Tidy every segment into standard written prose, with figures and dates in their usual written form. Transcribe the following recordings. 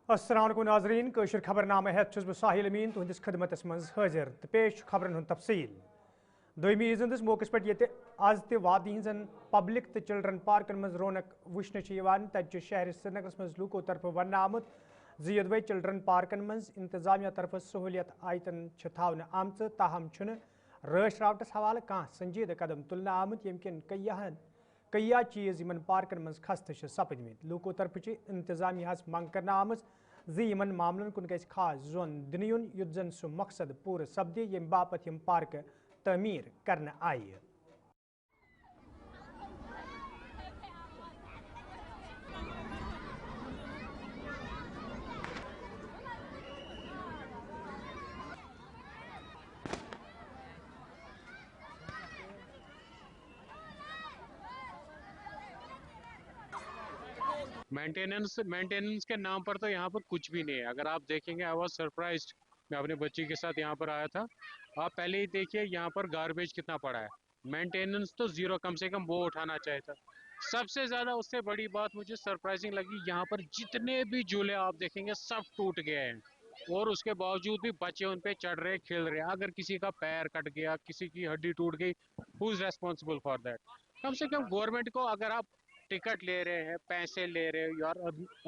अस्सलाम वालेकुम नाज़रीन कशर खबरनामे हेत छुस बह साहिल अमीन तुहंदिस खिदमतस मज हाजिर तो पेश खबरन हुंद तफसील दोयमी ईज हंदिस मौके पे ये आज ते वादी हिंजन पब्लिक तो चिल्ड्रन पार्कन मज रौनक वुचन तत शहर श्रीनगरस मज लूको तरफ वन आमुत ज़ चिल्ड्रन पार्कन मज इंतजामिया तरफ सहूलियत आयतन थावन आम ताहम रश रावटस हवाले कह संजीद कदम तुलना आमुत यम किन कईया चीज़ इन पार्कन मज खस्त सपदमित लूको तरफ इंतजामिया मंग कर आम इन मामलन कुन गि खास जोन दिन युन युत जन सह मकसद पूर सपदि यम बापत यम पार्क तमीर कर आय। मेंटेनेंस के नाम पर तो यहाँ पर कुछ भी नहीं है। अगर आप देखेंगे आई वॉज सरप्राइज्ड, मैं अपने बच्चे के साथ यहाँ पर आया था। आप पहले ही देखिए यहाँ पर गार्बेज कितना पड़ा है। मेंटेनेंस तो जीरो, कम से कम वो उठाना चाहिए था। सबसे ज्यादा उससे बड़ी बात मुझे सरप्राइजिंग लगी, यहाँ पर जितने भी झूले आप देखेंगे सब टूट गए हैं और उसके बावजूद भी बच्चे उन पे चढ़ रहे खेल रहे हैं। अगर किसी का पैर कट गया, किसी की हड्डी टूट गई, who is responsible for that? कम से कम गवर्नमेंट को, अगर आप टिकट ले रहे हैं, पैसे ले रहे हो, you are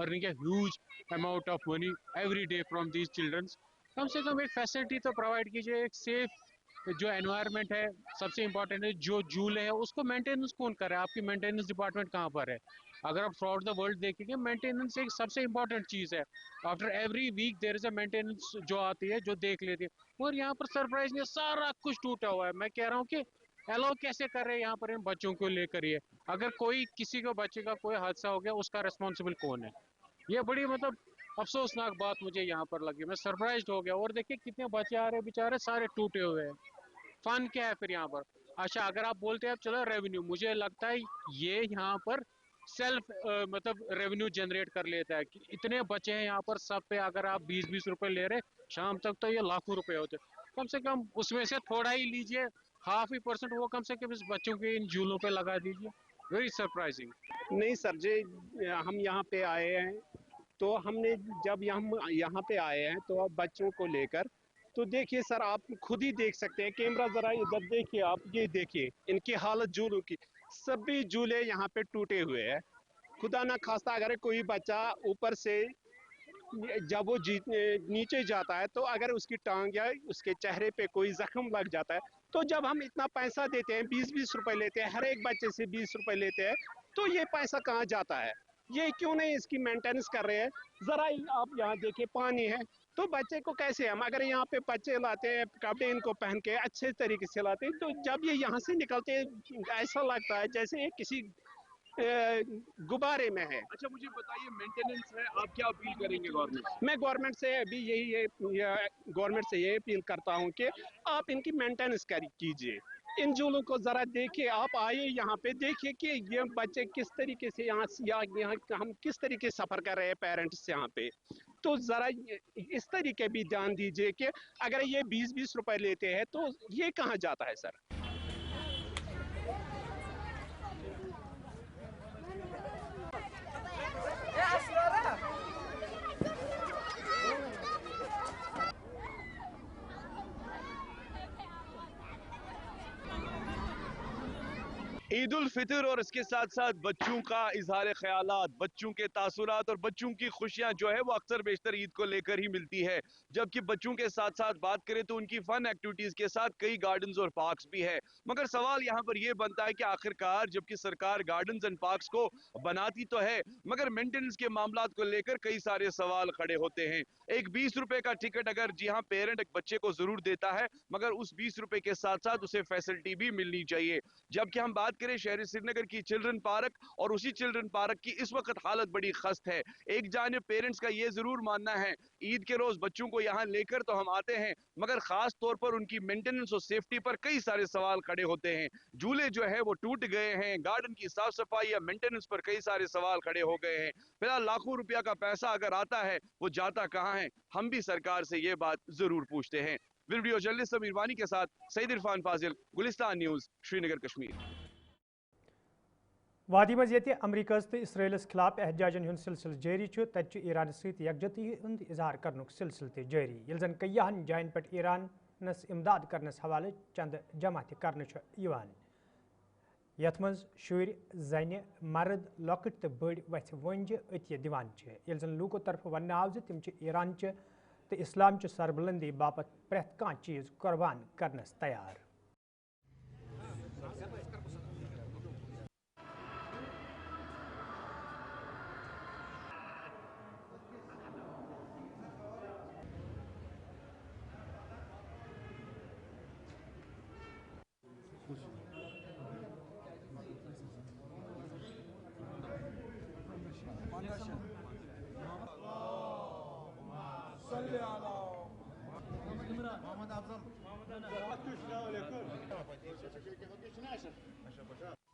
earning a huge amount of money every day from these childrens, कम से कम एक फैसिलिटी तो प्रोवाइड कीजिए। एक सेफ जो एनवायरनमेंट है सबसे इंपॉर्टेंट है। जो झूले है उसको मेंटेनेंस कौन कर रहा है? आपकी मेंटेनेंस डिपार्टमेंट कहाँ पर है? अगर आप थ्रू आउट द वर्ल्ड देखेंगे, मेंटेनेंस एक सबसे इंपॉर्टेंट चीज है। After every week there is a maintenance जो आती है, जो देख लेती है। और यहाँ पर सरप्राइज में सारा कुछ टूटा हुआ है। मैं कह रहा हूँ कि अलाउ कैसे कर रहे हैं यहाँ पर इन बच्चों को लेकर? ये अगर कोई किसी को बच्चे का कोई हादसा हो गया, उसका रिस्पॉन्सिबल कौन है? ये बड़ी मतलब अफसोसनाक बात मुझे यहाँ पर लगी। मैं सरप्राइज हो गया। और देखिए कितने बच्चे आ रहे हैं, बेचारे सारे टूटे हुए हैं। फन क्या है फिर यहाँ पर? अच्छा, अगर आप बोलते हैं अब चलो रेवेन्यू, मुझे लगता है ये यहाँ पर सेल्फ मतलब रेवेन्यू जनरेट कर लेता है कि इतने बच्चे हैं यहाँ पर, सब पे अगर आप 20-20 रुपए ले रहे, शाम तक तो ये लाखों रुपए होते। कम से कम उसमें से थोड़ा ही लीजिए, हाफ ही परसेंट वो कम से कम इस बच्चों के इन झूलों पे लगा दीजिए। Very surprising. नहीं सर जी, हम यहाँ पे आए हैं तो हमने जब यहाँ पे आए हैं तो अब बच्चों को लेकर, तो देखिए सर, आप खुद ही देख सकते हैं, कैमरा जरा इधर देखिए, आप ये देखिए इनकी हालत झूलों की। सभी झूले यहाँ पे टूटे हुए हैं। खुदा ना खास्ता अगर कोई बच्चा ऊपर से जब वो नीचे जाता है तो अगर उसकी टांग या उसके चेहरे पे कोई जख्म लग जाता है, तो जब हम इतना पैसा देते हैं, 20-20 रुपए लेते हैं, हर एक बच्चे से 20 रुपए लेते हैं, तो ये पैसा कहाँ जाता है? ये क्यों नहीं इसकी मेंटेनेंस कर रहे हैं? जरा आप यहाँ देखिए, पानी है तो बच्चे को कैसे, हम अगर यहाँ पे बच्चे लाते हैं, कपड़े इनको पहन के अच्छे तरीके से लाते हैं, तो जब ये यहाँ से निकलते हैं ऐसा लगता है जैसे ये किसी गुब्बारे में है। अच्छा, मुझे बताइए, मेंटेनेंस है, आप क्या अपील करेंगे गवर्नमेंट? मैं गवर्नमेंट से अभी गवर्नमेंट से यही अपील करता हूँ कि आप इनकी मेंटेनेंस कीजिए। इन झूलों को जरा देखिए, आप आइए यहाँ पे देखिए कि ये बच्चे किस तरीके से यहाँ हम किस तरीके से सफर कर रहे हैं पेरेंट्स यहाँ पे। तो जरा इस तरीके भी ध्यान दीजिए कि अगर ये 20-20 रुपए लेते हैं तो ये कहाँ जाता है सर? ईद उल फितर और इसके साथ साथ बच्चों का इजहार ख्यालात, बच्चों के तासुरात और बच्चों की खुशियां जो है वो अक्सर बेशतर ईद को लेकर ही मिलती है। जबकि बच्चों के साथ साथ बात करें तो उनकी फन एक्टिविटीज के साथ कई गार्डन्स और पार्क्स भी है। मगर सवाल यहाँ पर यह बनता है कि आखिरकार जबकि सरकार गार्डन्स एंड पार्क्स को बनाती तो है, मगर मेंटेनेंस के मामलात को लेकर कई सारे सवाल खड़े होते हैं। एक 20 रुपए का टिकट अगर जी हाँ पेरेंट एक बच्चे को जरूर देता है, मगर उस 20 रुपए के साथ साथ उसे फैसिलिटी भी मिलनी चाहिए। जबकि हम बात करें शहरी श्रीनगर की चिल्ड्रन पार्क, और उसी चिल्ड्रन पार्क की इस वक्त हालत बड़ी खस्त है। एक जानिब पेरेंट्स का ये जरूर मानना है, ईद के रोज बच्चों को यहाँ लेकर तो हम आते हैं, मगर खास तौर पर उनकी मेंटेनेंस और सेफ्टी पर कई सारे सवाल खड़े होते हैं। झूले जो है वो टूट गए हैं, गार्डन की साफ सफाई या मेंटेनेंस पर कई सारे सवाल खड़े हो गए हैं। फिलहाल लाखों रुपया का पैसा अगर आता है, वो जाता कहाँ है? हम भी सरकार से ये बात जरूर पूछते हैं। वीडियो जर्नलिस्ट समीर वानी के साथ सईद इरफान फाजिल, गुलिस्तान न्यूज, श्रीनगर, कश्मीर। وادی مز یہ امریکہ تو اسرائیلس خلاف احتجاجن ہند سلسلہ جاری تتہ ایران ست یکجہتی ہند اظہار کرنک سلسلہ تہ جاری یل زن کئیہن جائن پہ ایرانس امداد کرنس حوالہ چند جمع تہ یت مز شر زنہ مرد لکٹ تو بڑ وتھ ونجہ عطیہ دیوان یل زن لوکو طرف ون آو تم ایران تو اسلام چہ سربلندی باپت پریت کان چیز قربان کرنس تیار.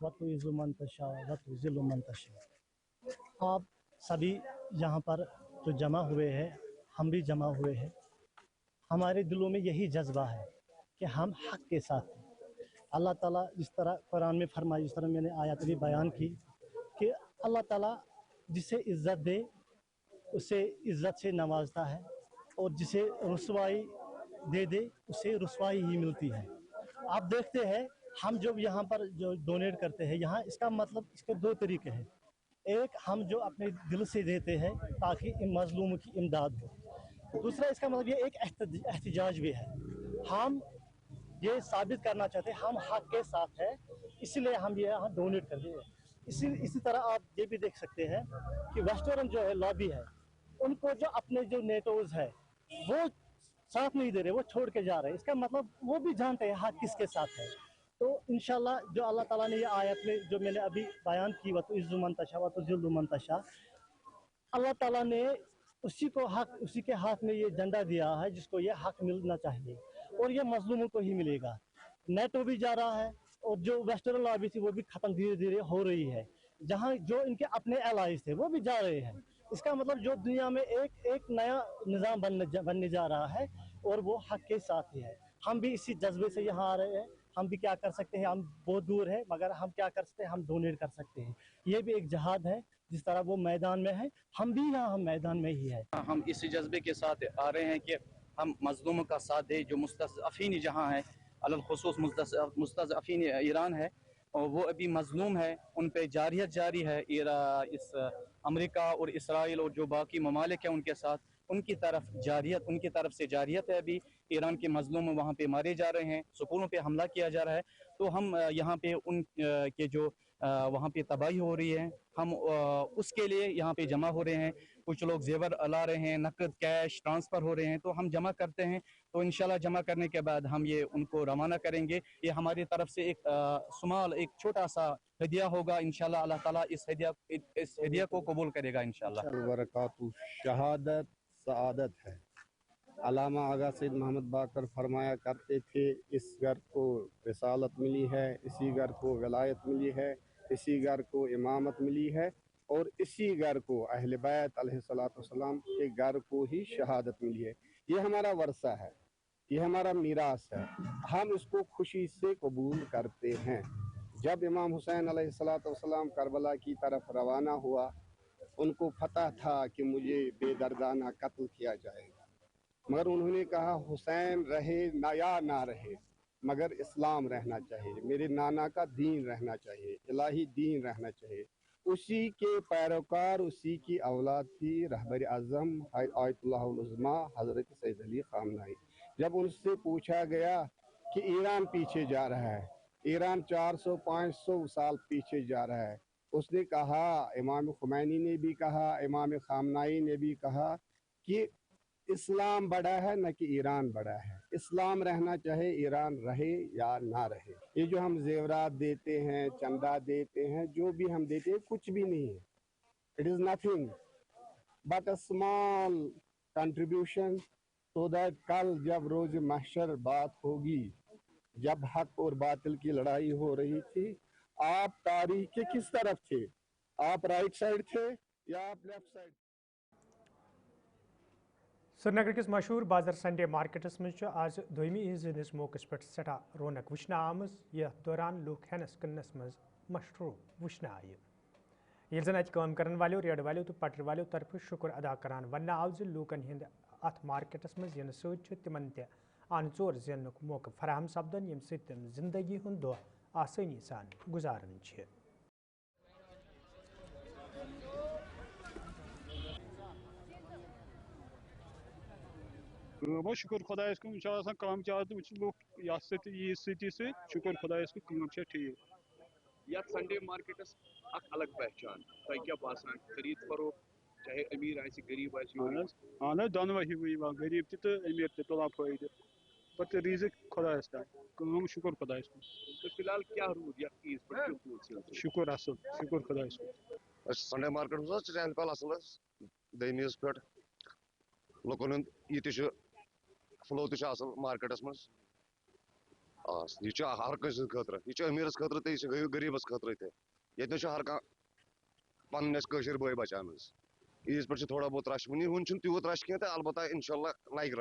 وَتُعِزُّ مَن تَشَاءُ وَتُذِلُّ مَن تَشَاءُ. آپ سبھی یہاں پر جو جمع ہوئے ہیں ہم بھی جمع ہوئے ہیں. ہمارے دلوں میں یہی جذبہ ہے کہ ہم حق کے ساتھ ہیں. اللہ تعالیٰ جس طرح قرآن میں فرمائی، جس طرح میں نے آیات بھی بیان کی کہ اللہ تعالیٰ جسے عزت دے اسے عزت سے نوازتا ہے اور جسے رسوائی دے دے اسے رسوائی ہی ملتی ہے. آپ دیکھتے ہیں ہم جو یہاں پر جو ڈونیٹ کرتے ہیں یہاں اس کا مطلب اس کے دو طریقے ہیں. ایک ہم جو اپنے دل سے دیتے ہیں تاکہ ان مظلوموں کی امداد ہو. دوسرا اس کا مطلب یہ ایک احتجاج بھی ہے. ہم یہ ثابت کرنا چاہتے ہیں ہم حق کے ساتھ ہیں، اسی لیے ہم یہ یہاں ڈونیٹ کرتے ہیں. اسی طرح آپ یہ بھی دیکھ سکتے ہیں کہ ویسٹرن جو ہے لابی ہے ان کو جو اپنے جو نیٹوز ہے وہ ساتھ نہیں دے رہے، وہ چھوڑ کے جا رہے ہیں. اس کا مطلب وہ بھی جانتے ہیں حق کس کے ساتھ ہے. تو انشاءاللہ جو اللہ تعالیٰ نے یہ آیت میں جو میں نے ابھی بیان کی وَتُعِزُّ مَن تَشَاءُ وَتُذِلُّ مَن تَشَاءُ، اللہ تعالیٰ نے اسی کو حق، اسی کے ہاتھ میں یہ جھنڈا دیا ہے جس کو یہ حق ملنا چاہیے اور یہ مظلوموں کو ہی ملے گا. نیٹو بھی جا رہا ہے اور جو ویسٹرن لابی تھی وہ بھی ختم دھیرے دھیرے ہو رہی ہے. جہاں جو ان کے اپنے الائز تھے وہ بھی جا رہے ہیں. اس کا مطلب جو دنیا میں ایک نیا نظام بننے جا رہا ہے اور وہ حق کے ساتھ ہی ہے. ہم بھی اسی جذبے سے یہاں آ رہے ہیں. ہم بھی کیا کر سکتے ہیں، ہم بہت دور ہیں مگر ہم کیا کر سکتے ہیں، ہم ڈونیٹ کر سکتے ہیں. یہ بھی ایک جہاد ہے. جس طرح وہ میدان میں ہے ہم بھی یہاں ہم میدان میں ہی ہے. ہم اسی جذبے کے ساتھ آ رہے ہیں کہ ہم مظلوموں کا ساتھ دیں. جو مستضعفین جہاں ہیں، علالخصوص مستضعفین ایران ہے اور وہ ابھی مظلوم ہے، ان پہ جارحیت جاری ہے. اس امریکہ اور اسرائیل اور جو باقی ممالک ہیں ان کے ساتھ ان کی طرف سے جارحیت ہے. ابھی ایران کے مظلوم وہاں پہ مارے جا رہے ہیں، سکولوں پہ حملہ کیا جا رہا ہے. تو ہم یہاں پہ ان کے جو وہاں پہ تباہی ہو رہی ہے ہم اس کے لیے یہاں پہ جمع ہو رہے ہیں. کچھ لوگ زیور لا رہے ہیں، نقد کیش ٹرانسفر ہو رہے ہیں، تو ہم جمع کرتے ہیں. تو انشاءاللہ جمع کرنے کے بعد ہم یہ ان کو روانہ کریں گے. یہ ہماری طرف سے ایک چھوٹا سا ہدیہ ہوگا. انشاءاللہ اللہ تعالیٰ اس ہدیہ کو قبول کرے گا انشاءاللہ. برکاتہ. شہادت سعادت ہے. علامہ آغا سید محمد باقر فرمایا کرتے تھے اس گھر کو رسالت ملی ہے، اسی گھر کو ولایت ملی ہے، اسی گھر کو امامت ملی ہے اور اسی گھر کو اہل بیت علیہ السلام کے گھر کو ہی شہادت ملی ہے. یہ ہمارا ورثہ ہے، یہ ہمارا میراث ہے. ہم اس کو خوشی سے قبول کرتے ہیں. جب امام حسین علیہ السلام کربلا کی طرف روانہ ہوا، ان کو پتہ تھا کہ مجھے بے دردانہ قتل کیا جائے گا، مگر انہوں نے کہا حسین رہے یا نہ رہے مگر اسلام رہنا چاہیے، میرے نانا کا دین رہنا چاہیے، الہی دین رہنا چاہیے. اسی کے پیروکار، اسی کی اولاد تھی رہبر اعظم آیت اللہ العظمیٰ حضرت سید علی خامنہئی. جب ان سے پوچھا گیا کہ ایران پیچھے جا رہا ہے، ایران 400-500 سال پیچھے جا رہا ہے، اس نے کہا، امام خمینی نے بھی کہا، امام خامنہئی نے بھی کہا کہ اسلام بڑا ہے نہ کہ ایران بڑا ہے. اسلام رہنا چاہے، ایران رہے یا نہ رہے. یہ جو ہم زیورات دیتے ہیں، چندہ دیتے ہیں، جو بھی ہم دیتے ہیں کچھ بھی نہیں ہے. It is nothing but a small contribution so that کل جب روز محشر بات ہوگی، جب حق اور باطل کی لڑائی ہو رہی تھی، آپ تاریخ کے کس طرف تھے؟ آپ رائٹ سائڈ تھے یا آپ لیفٹ سائڈ؟ سری نگر کس مشہور بازر سنڈے مارکیٹس مز آج دویمی عیز ہندس موقع پہ سٹھا رونق وچھنا آمز. یتھ دوران لوک ہینس کنس مز मशरूब वुचन आय ये जन अत काम करन वालों रेड वालों तो पटर वालों तरफ शुक्र अदा करान वन आव ज लूकन हिंद अत मार्केटस मज इन सत तिमन त अन चोर जेनुक मौका फराहम सपदन यम सत तिम जिंदगी हुंद दह आसानी सान गुजारन छ शुक्र खुदायस कुन कम चाहत लुक यीज शुक्र खुदायस कुन ठीक या संडे मार्केटस अलग पहचान तो क्या बासान खरीद फरोख्त चाहे अमीर आए गरीब आए दोनों गरीब तो अमीर तुला फायदे पत रिजिक खुदायस तान शुक्र खुदायस कुन तो फिलहाल क्या रूद या ईद पर शुक्र असल शुक्र खुदायस कुन संडे मार्केट चैन कल असल दमीज पे लुकन यह फ्लो असल मार्केटस मज यह हर कंस खतर यह अमीरस खतर तो यह गरीबस खतर ये हर कह पन्नस बई बचान ईज पे थोड़ा बहुत रश वन वन तूत रश कह अलबत्ता इंशाल्लाह लग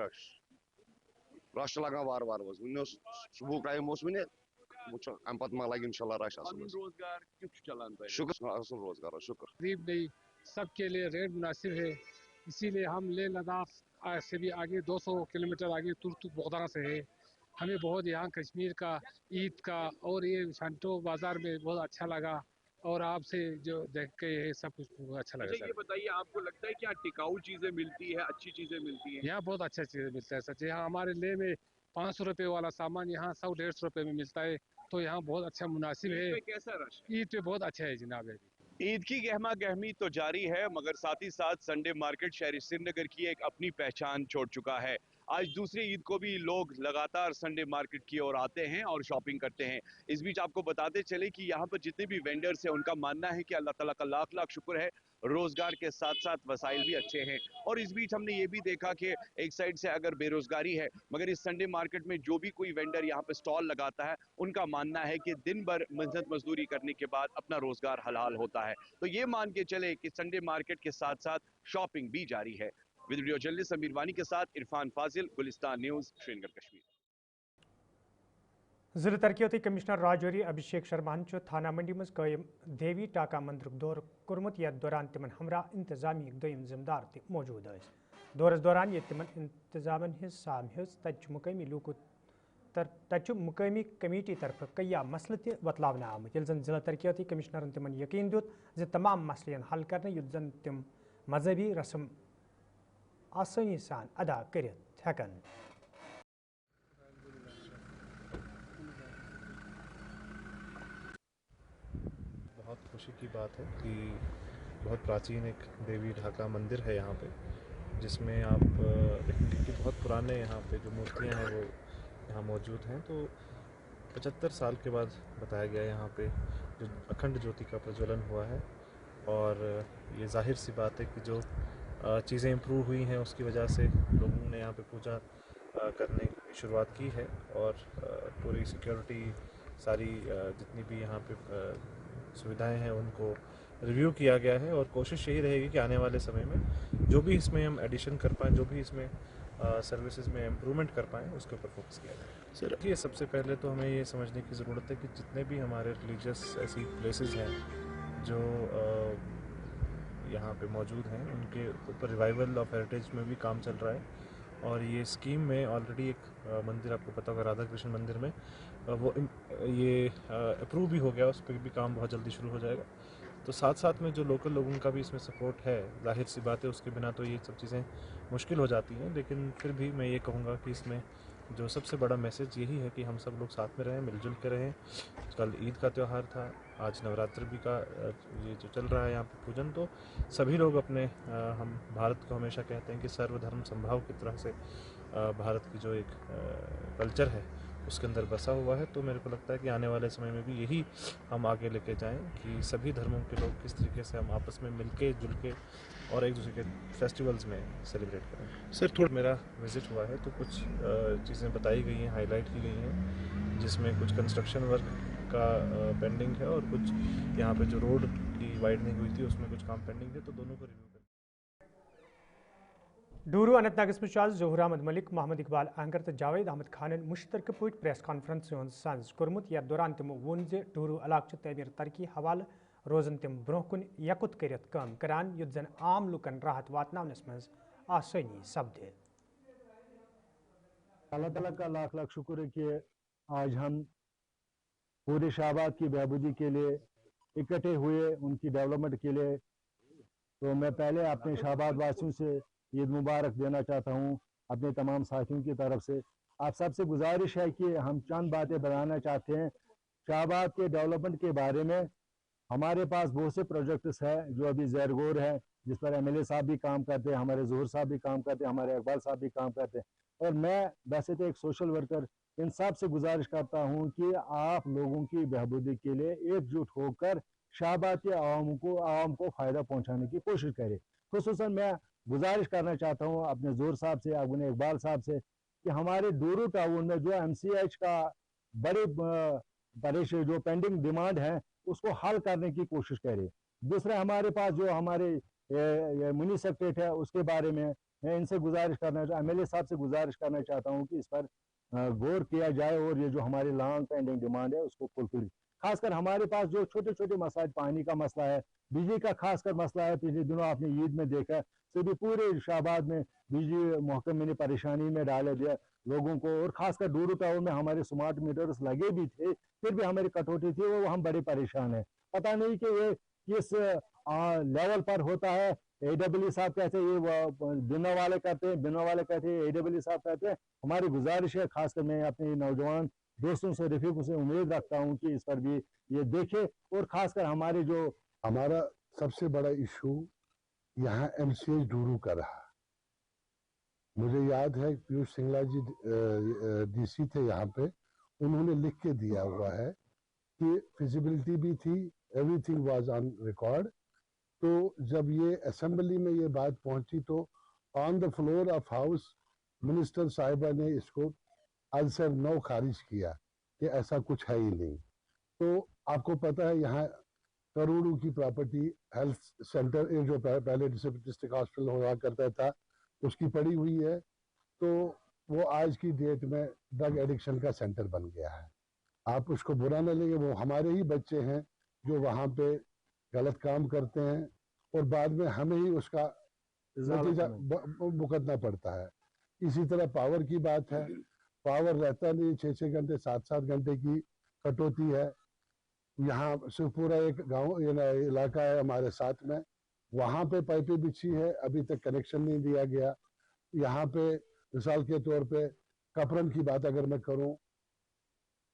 रश लगान वार वार वन सुबह टाइम वन अम पे मा लगे इंशाल्लाह रश रोजगार क्यों चलान शुक्र असल रोजगार शुक्र गरीब नहीं सबके लिए रेट मुनासिब है इसीलिए हम लेह लद्दाख से भी आगे 200 किलोमीटर आगे तुर्तुक बोगदरा से है हमें बहुत यहाँ कश्मीर का ईद का और ये शांतो बाजार में बहुत अच्छा लगा और आपसे जो देख के ये सब कुछ बहुत अच्छा लगा ये बताइए आपको लगता है कि यहाँ टिकाऊ चीजें मिलती है अच्छी चीजें मिलती हैं यहाँ बहुत अच्छा चीज़ें मिलता है सच यहाँ हमारे लेह में 500 रुपये वाला सामान यहाँ 100-150 रुपये में मिलता है तो यहाँ बहुत अच्छा मुनासिब है कैसा रश ईद पे बहुत अच्छा है जनाब ईद की गहमा गहमी तो जारी है मगर साथ ही साथ संडे मार्केट शहर श्रीनगर की एक अपनी पहचान छोड़ चुका है आज दूसरी ईद को भी लोग लगातार संडे मार्केट की ओर आते हैं और शॉपिंग करते हैं इस बीच आपको बताते चले कि यहाँ पर जितने भी वेंडर्स हैं उनका मानना है कि अल्लाह ताला का लाख लाख शुक्र है रोजगार के साथ साथ वसाइल भी अच्छे हैं और इस बीच हमने ये भी देखा कि एक साइड से अगर बेरोजगारी है मगर इस संडे मार्केट में जो भी कोई वेंडर यहाँ पे स्टॉल लगाता है उनका मानना है कि दिन भर मेहनत मजदूरी करने के बाद अपना रोजगार हलाल होता है तो ये मान के चले कि संडे मार्केट के साथ साथ शॉपिंग भी जारी है। वीडियो जर्नलिस्ट समीर वानी के साथ इरफान फाजिल, गुलिस्तान न्यूज, श्रीनगर कश्मीर। जिला तरक्याती कमिश्नर राजौरी अभिषेक शर्मा थाना मंडी मज कायम देवी टाका मंदिर दौर कोर्मुत यथ दौरान तिमन हमरा इंतजामी दोयम जिम्मेदार त मौजूद दौरस दौरान ये तिमन इंतजामन हिज साम हेज तच मुकामी लूको मुकामी कमेटी तरफ कया मसल त बतलावन आमुत ये जन जिला तरक्याती कमिश्नरन तिमन यकीन दित ज तमाम मसलन हल करने युत जन तिम मजहबी रस्म आसानी सान अदा कर हेकन। बहुत खुशी की बात है कि बहुत प्राचीन एक देवी ढाका मंदिर है यहाँ पे जिसमें आप देखेंगे कि बहुत पुराने यहाँ पे जो मूर्तियाँ हैं वो यहाँ मौजूद हैं। तो 75 साल के बाद बताया गया यहाँ पे जो अखंड ज्योति का प्रज्वलन हुआ है और ये जाहिर सी बात है कि जो चीज़ें इम्प्रूव हुई हैं उसकी वजह से लोगों ने यहाँ पे पूजा करने की शुरुआत की है और पूरी सिक्योरिटी सारी जितनी भी यहाँ पे सुविधाएं हैं उनको रिव्यू किया गया है और कोशिश यही रहेगी कि आने वाले समय में जो भी इसमें हम एडिशन कर पाएँ, जो भी इसमें सर्विसेज में इम्प्रूवमेंट कर पाएँ, उसके ऊपर फोकस किया जाए। सर ये सबसे पहले तो हमें ये समझने की ज़रूरत है कि जितने भी हमारे रिलीजियस ऐसी प्लेसेस हैं जो यहाँ पे मौजूद हैं उनके ऊपर रिवाइवल ऑफ हेरिटेज में भी काम चल रहा है और ये स्कीम में ऑलरेडी एक मंदिर आपको पता होगा राधा कृष्ण मंदिर में वो ये अप्रूव भी हो गया, उस पर भी काम बहुत जल्दी शुरू हो जाएगा। तो साथ साथ में जो लोकल लोगों का भी इसमें सपोर्ट है, जाहिर सी बात है उसके बिना तो ये सब चीज़ें मुश्किल हो जाती हैं, लेकिन फिर भी मैं ये कहूँगा कि इसमें जो सबसे बड़ा मैसेज यही है कि हम सब लोग साथ में रहें, मिलजुल के रहें। कल ईद का त्यौहार था, आज नवरात्र भी का ये जो चल रहा है यहाँ पे पूजन, तो सभी लोग अपने हम भारत को हमेशा कहते हैं कि सर्वधर्म संभाव की तरह से भारत की जो एक कल्चर है उसके अंदर बसा हुआ है। तो मेरे को लगता है कि आने वाले समय में भी यही हम आगे लेके जाएं कि सभी धर्मों के लोग किस तरीके से हम आपस में मिलके जुल के और एक दूसरे के फेस्टिवल्स में सेलिब्रेट करें। सर थोड़ा मेरा विज़िट हुआ है तो कुछ चीज़ें बताई गई हैं, हाईलाइट की गई हैं, जिसमें कुछ कंस्ट्रक्शन वर्क का पेंडिंग है और कुछ यहाँ पे जो रोड की वाइडनिंग हुई थी उसमें कुछ काम पेंडिंग है, तो दोनों को रिव्यू करें। डूरू अनंतनागस मज जहूर अहमद मलिक, मोहम्मद इकबाल अहंगर तो जावेद अहमद खान मुश्तरक पे प्रेस कॉन्फ्रेंस साज कोर्मुत। यथ दौरान तमो वोन जे डूरू इलाक तमीर तरक्की हवाल रोजन तम ब्रोह कुन यकुत करित काम करान युत जन आम लुकन राहत वातनावनस मज आसानी सपदे। अल्लाह ताला का लाख लाख शुक्र है कि आज हम पूरे शाहबाद की बहबूदी के लिए इकट्ठे हुए, उनकी डेवलपमेंट के लिए। तो मैं पहले अपने शाहबाद वासियों से ईद मुबारक देना चाहता हूँ अपने तमाम साथियों की तरफ से। आप सबसे गुजारिश है कि हम चंद बातें बताना चाहते हैं शाहबाद के डेवलपमेंट के बारे में। हमारे पास बहुत से प्रोजेक्ट्स हैं जो अभी ज़ैरगोर है, जिस पर एमएलए साहब भी काम करते हैं, हमारे ज़हूर साहब भी काम करते हैं, हमारे इकबाल साहब भी काम करते हैं। और मैं वैसे तो एक सोशल वर्कर, इन सब से गुजारिश करता हूँ कि आप लोगों की बहबूदी के लिए एकजुट होकर शाहबाद के आवाम को फ़ायदा पहुँचाने की कोशिश करें। खुसूसन मैं गुजारिश करना चाहता हूँ अपने ज़हूर साहब से, अपने इकबाल साहब से कि हमारे डूरू टाउन में जो MCH का बड़ी परेशानी, जो पेंडिंग डिमांड है, उसको हल करने की कोशिश करें। दूसरा, हमारे पास जो हमारे मुनी सेक्रेट है, उसके बारे में मैं इनसे गुजारिश करना MLA साहब से गुजारिश करना चाहता हूँ कि इस पर गौर किया जाए और ये जो हमारी लॉन्ग पेंडिंग डिमांड है उसको फुलफिल। खासकर हमारे पास जो छोटे छोटे मसाइल, पानी का मसला है, बिजली का खासकर मसला है। पिछले दिनों आपने ईद में देखा सभी पूरे शाहबाद में बिजली महकमे ने परेशानी में डाले दिया लोगों को। और खासकर डूरू टाउन में हमारे स्मार्ट मीटर्स लगे भी थे, फिर भी हमारी कटौती थी, वो हम बड़े परेशान हैं। पता नहीं कि ये किस लेवल पर होता है। AWE साहब कहते हैं ये बिना वाले कहते हैं, बिना वाले कहते हैं, AWE साहब कहते हैं। हमारी गुजारिश है, खासकर मैं अपने नौजवान दोस्तों से, रफीकों से उम्मीद रखता हूँ कि इस पर भी ये देखे। और खासकर हमारे जो हमारा सबसे बड़ा इशू यहाँ MCH डूरू का रहा। मुझे याद है पीयूष सिंगला जी DC थे यहाँ पे, उन्होंने लिख के दिया हुआ है कि फिजिबिलिटी भी थी, एवरीथिंग वाज ऑन रिकॉर्ड। तो जब ये असेंबली में ये बात पहुंची तो on the floor of house minister साहिबा ने इसको आंसर नो खारिज किया कि ऐसा कुछ है ही नहीं। तो आपको पता है यहाँ करोड़ों की प्रॉपर्टी हेल्थ सेंटर जो पहले डिस्ट्रिक्ट हॉस्पिटल हुआ करता था उसकी पड़ी हुई है, तो वो आज की डेट में ड्रग एडिक्शन का सेंटर बन गया है। आप उसको बुरा न लेंगे, वो हमारे ही बच्चे हैं जो वहाँ पे गलत काम करते हैं और बाद में हमें ही उसका नतीजा भुगतना पड़ता है। इसी तरह पावर की बात है, पावर रहता नहीं, 6-6 घंटे 7-7 घंटे की कटौती है। यहाँ शिवपुरा एक गांव इलाका है हमारे साथ में, वहाँ पे पाइपें बिछी है, अभी तक कनेक्शन नहीं दिया गया। यहाँ पे मिसाल के तौर पे कपरन की बात अगर मैं करूँ,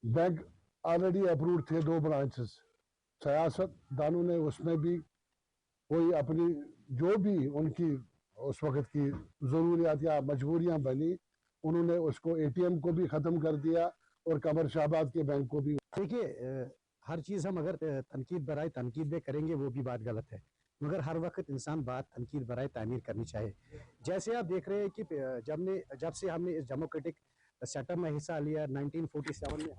बैंक ऑलरेडी अप्रूव थे 2 ब्रांचेस, सियासतदानों ने उसमें भी कोई अपनी जो भी उनकी उस वक्त की ज़रूरियात या मजबूरियां बनी, उन्होंने उसको ATM को भी ख़त्म कर दिया और कमर शाहबाद के बैंक को भी। देखिए, हर चीज़ हम अगर तनकीद बराए तनकीद में करेंगे वो भी बात गलत है, मगर हर वक्त इंसान बात तनकीद बराए तामीर करनी चाहिए। जैसे आप देख रहे हैं कि जब से हमने इस डेमोक्रेटिक सेटअप में हिस्सा लिया 1947 में,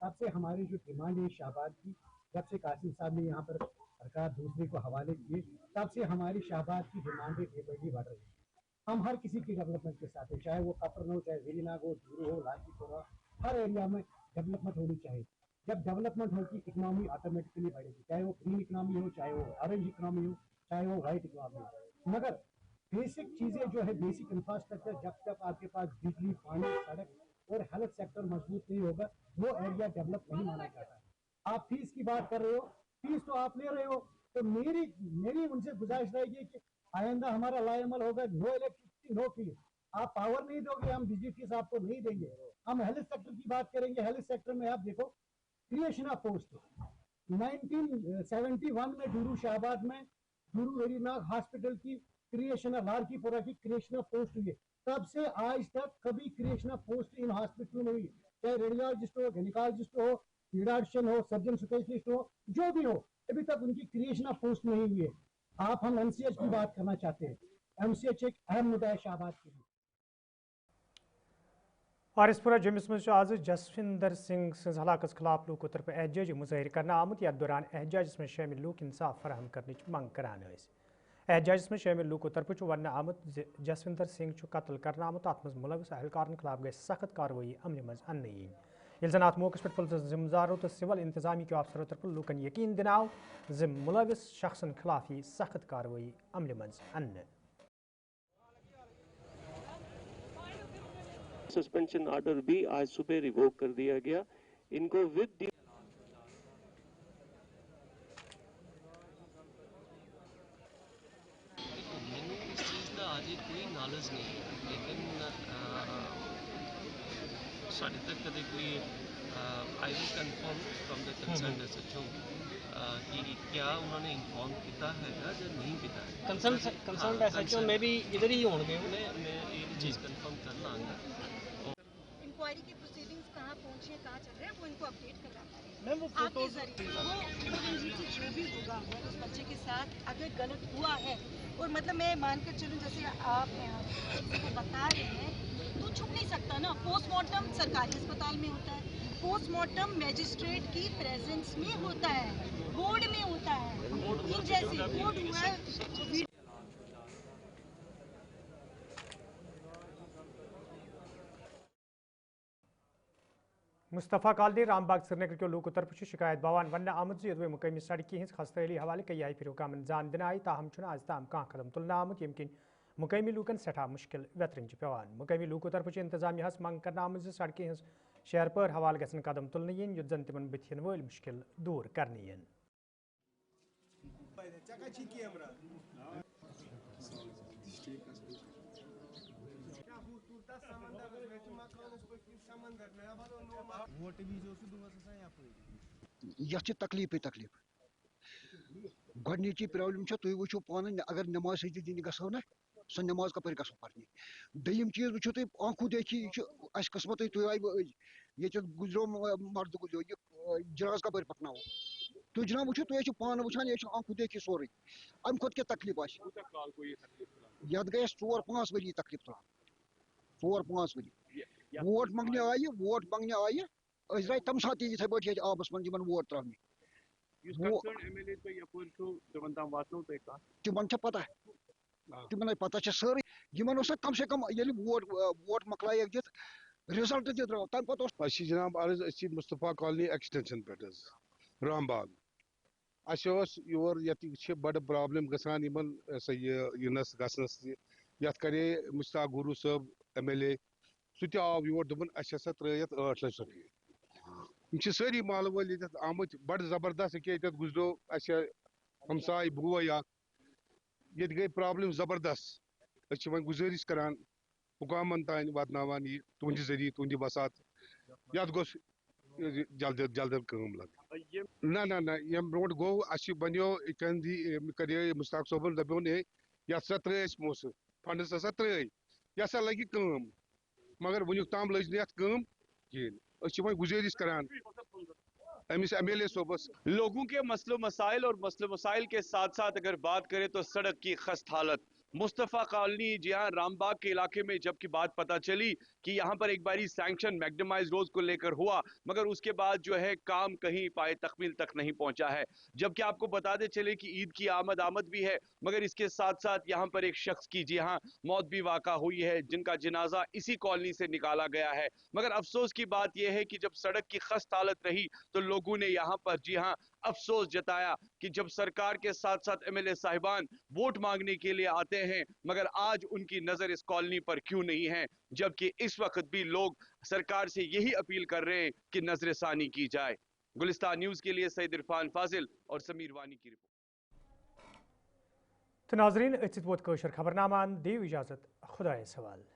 तब से हमारी जो डिमांड है शाहबाद की, जब से कासिम साहब ने यहाँ पर सरकार दूसरे को हवाले किए, तब से हमारी शाहबाद की डिमांडें बेबदी बढ़ रही है। हम हर किसी की डेवलपमेंट के साथ है, चाहे वो कपरन हो, चाहे वेरीनाग हो, डूरू हो, लालपुर, हर एरिया में डेवलपमेंट होनी चाहिए। जब डेवलपमेंट होगी इकनॉमी ऑटोमेटिकली बढ़ेगी, चाहे वो ग्रीन इकनॉमी हो, चाहे वो ऑरेंज इकनॉमी हो, चाहे वो वाइट इकनॉमी हो। मगर बेसिक चीज़ें जो है, बेसिक इंफ्रास्ट्रक्चर, जब तक आपके पास बिजली, पानी, सड़क और हेल्थ सेक्टर मजबूत नहीं होगा, वो एरिया डेवलप नहीं माना जाता। आप फीस की बात कर रहे हो, फीस तो आप ले रहे हो, तो मेरी उनसे गुजारिश रहेगी कि आइंदा हमारा लाएमल होगा, नो इलेक्ट्रिसिटी नो फीस। आप पावर नहीं दोगे, हम बिजली फीस आपको नहीं देंगे। हम हेल्थ सेक्टर की बात करेंगे, हेल्थ सेक्टर में आप देखो क्रिएशन ऑफ पोस्ट 1971 में डूरू शाहबाद में डूरू वेरीनाग हॉस्पिटल की क्रिएशन ऑफ लालकीपुरा की क्रिएशन ऑफ पोस्ट हुई है। तब से आज तक कभी creation of post in hospital में हुई, चाहे रेडियोलॉजिस्ट हो, गायनेकोलॉजिस्ट हो, पीडियाट्रिशियन हो, सर्जन स्पेशलिस्ट हो, जो भी हो, अभी तक उनकी क्रिएशन ऑफ पोस्ट नहीं हुई है। हम MCH की बात करना चाहते हैं। MCH एक अहम मुद्दा है शाहबाद के लिए। और इस पूरा जम्मू में आज जसविंदर सिंह सज हलाकस खिलाफ लूकों तरफ एहजाज मुजाहिर करना आमुत। यथ दौरान एहजाज में शामिल लूक इंसाफ फराहम करने मंग करान। احتجاجس میں شامل لوکو طرف ون آمت جسوندر سنگھ قتل کرنا آمت ات مز ملوث اہلکارن خلاف گژھِ سخت کاروٲیی عملہِ منٛز اننہٕ یِنۍ ییٚلہِ زن اتھ موقعس پٮ۪ٹھ پُلسس ذمہٕ دارو تہٕ سول انتظامیہ کیو افسرو طرف لوٗکن یقین دِنہٕ زِ ملوث شخصن خلاف یی سخت کاروٲیی عملہِ منٛز اننہٕ سسپینشن آرڈر بھی آج صبح ریووک کر دیا گیا ان کو ود کوئی نالج نہیں ہے لیکن ساڑھے تک کدے کوئی I will confirm from the concern S H O کہ کیا انہوں نے انفارم کیتا ہے یا نہیں کیتا ہے کنسرن ایس ایچ او میں بھی ادھر ہی ہوں گے میں یہ چیز کنفرم کر لاں گا انکوائری کی پروسیڈنگز کہاں پہنچی ہیں کہاں چل رہے ہیں وہ ان کو اپڈیٹ کرنا میم وہ فوٹوز جو بھی ہوگا اس بچے کے ساتھ اگر غلط ہوا ہے اور مطلب میں مان کر چلوں جیسے آپ کو بتا رہے ہیں تو چھپ نہیں سکتا نا پوسٹ مارٹم سرکاری اسپتال میں ہوتا ہے پوسٹ مارٹم میجسٹریٹ کی پریزنس میں ہوتا ہے بورڈ میں ہوتا ہے ان جیسے بورڈ ہوا ہے مصطفیٰ کالنی رام باغ سری نگر کے لوکو طرف شکایت بوان ون آمت یدوے مقامی سڑکہ ہز خستحالی حوالہ کئی آئی پھر حکامن زان دن آئی تاہم آز تام کان قدم تلن آمت یم کن مقامی لوکن سٹھا مشکل ویترن پیوان مقامی لوکو طرف انتظامیہ منگ کرنا آمت سڑکہ ہز شہر پور حوالہ گھن قدم تلن ین یت زن تمن بتین ول مشکل دور کرنے ین یہ تکلیف گۄڈنِچی پرابلم تُہۍ وٕچھِو پانہٕ اگر نماز سجدٕ دِنہِ گژھو نا سۄ نماز کپٲرۍ گژھو پرنہِ دوٚیِم چیٖز وٕچھِو تُہۍ آنکھو دیکھی یہِ چھُ اَسہِ قٕسمتٕے تُہۍ آیہِ أزۍ ییٚتٮ۪تھ گُزریو مرد گُزریو یہِ جناز کپٲرۍ پکناوو تُہۍ جناب وٕچھِو تُہۍ ٲسِو پانہٕ وٕچھان یہِ چھُ آنکھو دیکھی سورُے اَمہِ کھۄتہٕ کیٛاہ تکلیف آسہِ یتھ گٔے اَسہِ 4-5 ؤری تکلیف تُلان 4-5 ؤری ووٹ منٛگنہِ آیہِ أسۍ درٛاے تَمہِ ساتہٕ تہِ یِتھَے پٲٹھۍ ییٚتہِ آبس منٛز یِمن ووٹ ترٛاونہِ تِمن چھےٚ پتہ تِمن پتہ چھےٚ سٲرٕے یِمن اوس کم سے کم ییٚلہِ ووٹ مۄکلایکھ دِتھ رِزلٹ تہِ درٛاو تَمہِ پتہٕ اوس اَسہِ چھِ جناب عرض أسۍ چھِ مصطفیٰ کالنی ایکسٹینشن پٮ۪ٹھ حظ رام باغ اَسہِ اوس یور ییٚتہِ چھِ بڑٕ پرابلم گژھان یِمن سا یہِ یِنس گژھنس یتھ کرے مشتاق گوروٗ صٲب MLA سُہ تہِ آو یور دوٚپُن اَسہِ ہسا ترٛٲے یتھ 8 لچھ رۄپیہِ یِم چھِ سٲری محلہٕ وٲلۍ ییٚتٮ۪تھ آمٕتۍ بڑٕ زبردست ییٚکیٛاہ ییٚتٮ۪تھ گُزریو اَسہِ ہمساے بوے اکھ ییٚتہِ گٔے پرابلم زبردست أسۍ چھِ وۄنۍ گُزٲرِش کران حُکامن تانۍ واتناوان یہِ تُہنٛدِ ذٔریعہٕ تُہنٛدِ وسات یتھ گوٚژھ جلد کٲم لگٕنۍ نہ ییٚمہِ برونٛٹھ گوٚو اَسہِ بنیو یہِ کرے مشتاق صٲبن دپیون ہے یتھ ہسا ترٛٲے اَسہِ پونٛسہٕ فنڈس ہسا ترٛٲے یہِ ہسا لگہِ کٲم مگر وُنیُک تام لٔج نہٕ یتھ کٲم کِہیٖنۍ أسۍ چھِ وۄنۍ گُزٲرِش کران أمِس MLA صٲبس لوگوں کے مسئلہ مسائل اور مسئلہ مسائل کے ساتھ ساتھ اگر بات کریں تو سڑک کی خست حالت مصطفیٰ کالنی جی ہاں رام باغ کے علاقے میں جب کی بات پتہ چلی کہ یہاں پر ایک باری سینکشن میگڈمائز روز کو لے کر ہوا مگر اس کے بعد جو ہے کام کہیں پائے تکمیل تک نہیں پہنچا ہے جبکہ آپ کو بتاتے چلے کہ عید کی آمد بھی ہے مگر اس کے ساتھ ساتھ یہاں پر ایک شخص کی جی ہاں موت بھی واقع ہوئی ہے جن کا جنازہ اسی کالنی سے نکالا گیا ہے مگر افسوس کی بات یہ ہے کہ جب سڑک کی خست حالت رہی تو لوگوں نے یہاں پر جی ہاں افسوس جتایا کہ جب سرکار کے ساتھ ساتھ MLA صاحبان ووٹ مانگنے کے لیے آتے ہیں مگر آج ان کی نظر اس کالنی پر کیوں نہیں ہے جبکہ اس وقت بھی لوگ سرکار سے یہی اپیل کر رہے ہیں کہ نظر ثانی کی جائے گلستان نیوز کے لیے سعید عرفان فاضل اور سمیر وانی کی رپورٹ تو ناظرین اتھ ووت کٲشُر خبرنامہ دیو اجازت خدایس حوالہ